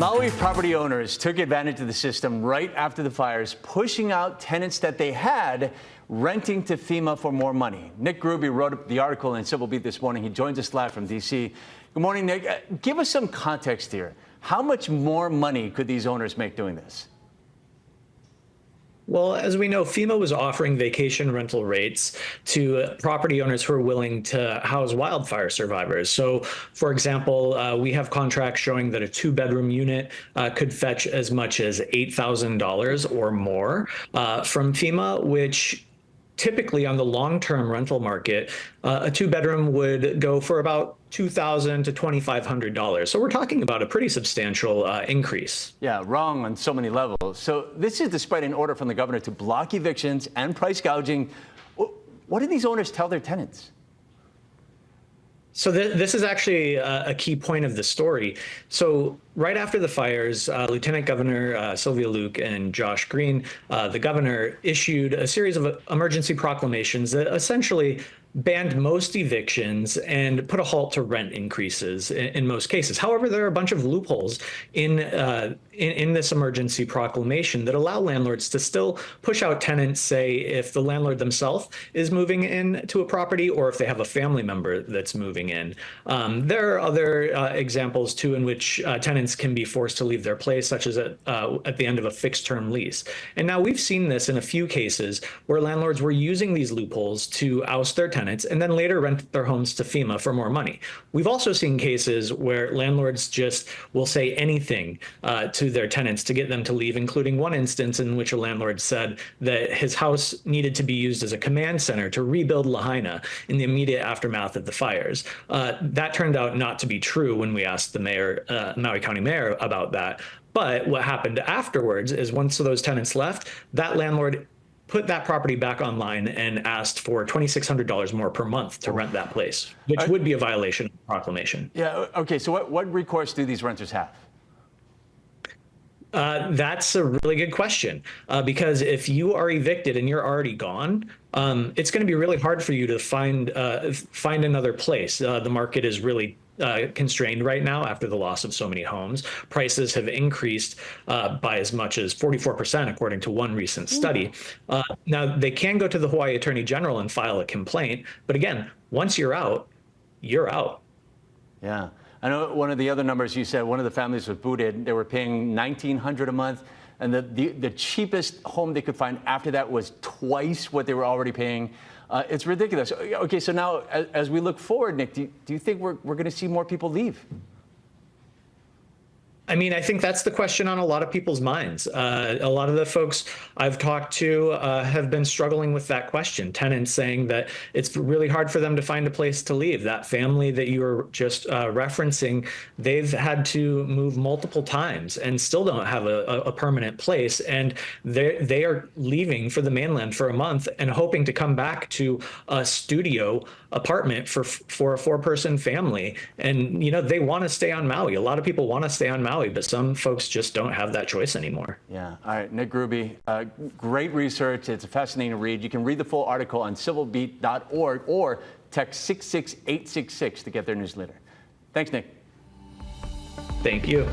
Maui property owners took advantage of the system right after the fires, pushing out tenants that they had renting to FEMA for more money. Nick Grube wrote the article in Civil Beat this morning. He joins us live from D.C. Good morning, Nick. Give us some context here. How much more money could these owners make doing this? Well, as we know, FEMA was offering vacation rental rates to property owners who are willing to house wildfire survivors. So, for example, we have contracts showing that a two-bedroom unit could fetch as much as $8,000 or more from FEMA, which typically on the long-term rental market, a two-bedroom would go for about $2,000 to $2,500. So we're talking about a pretty substantial increase. Yeah, wrong on so many levels. So this is despite an order from the governor to block evictions and price gouging. What did these owners tell their tenants? So this is actually a key point of the story. So right after the fires, Lieutenant Governor Sylvia Luke and Josh Green, the governor, issued a series of emergency proclamations that essentially banned most evictions and put a halt to rent increases in most cases. However, there are a bunch of loopholes in this emergency proclamation that allow landlords to still push out tenants, say, if the landlord themselves is moving into a property or if they have a family member that's moving in. There are other examples, too, in which tenants can be forced to leave their place, such as at the end of a fixed-term lease. And now we've seen this in a few cases where landlords were using these loopholes to oust their tenants and then later rent their homes to FEMA for more money. We've also seen cases where landlords just will say anything to their tenants to get them to leave, including one instance in which a landlord said that his house needed to be used as a command center to rebuild Lahaina in the immediate aftermath of the fires. That turned out not to be true when we asked the mayor, Maui County mayor, about that. But what happened afterwards is once those tenants left, that landlord put that property back online and asked for $2,600 more per month to rent that place, which would be a violation of the proclamation. Yeah, okay, so what recourse do these renters have? That's a really good question, because if you are evicted and you're already gone, it's going to be really hard for you to find another place. The market is really constrained right now after the loss of so many homes. Prices have increased by as much as 44%, according to one recent study. Now, they can go to the Hawaii Attorney General and file a complaint. But again, once you're out, you're out. Yeah. I know one of the other numbers you said, one of the families was booted. They were paying $1,900 a month. And the cheapest home they could find after that was twice what they were already paying. It's ridiculous. Okay, so now as we look forward, Nick, do you think we're going to see more people leave? I mean, I think that's the question on a lot of people's minds. A lot of the folks I've talked to have been struggling with that question. Tenants saying that it's really hard for them to find a place to leave. That family that you were just referencing, they've had to move multiple times and still don't have a permanent place. And they are leaving for the mainland for a month and hoping to come back to a studio apartment for a four-person family. And, you know, they want to stay on Maui. A lot of people want to stay on Maui, but some folks just don't have that choice anymore. Yeah. All right. Nick Grube, great research. It's a fascinating read. You can read the full article on civilbeat.org or text 66866 to get their newsletter. Thanks, Nick. Thank you.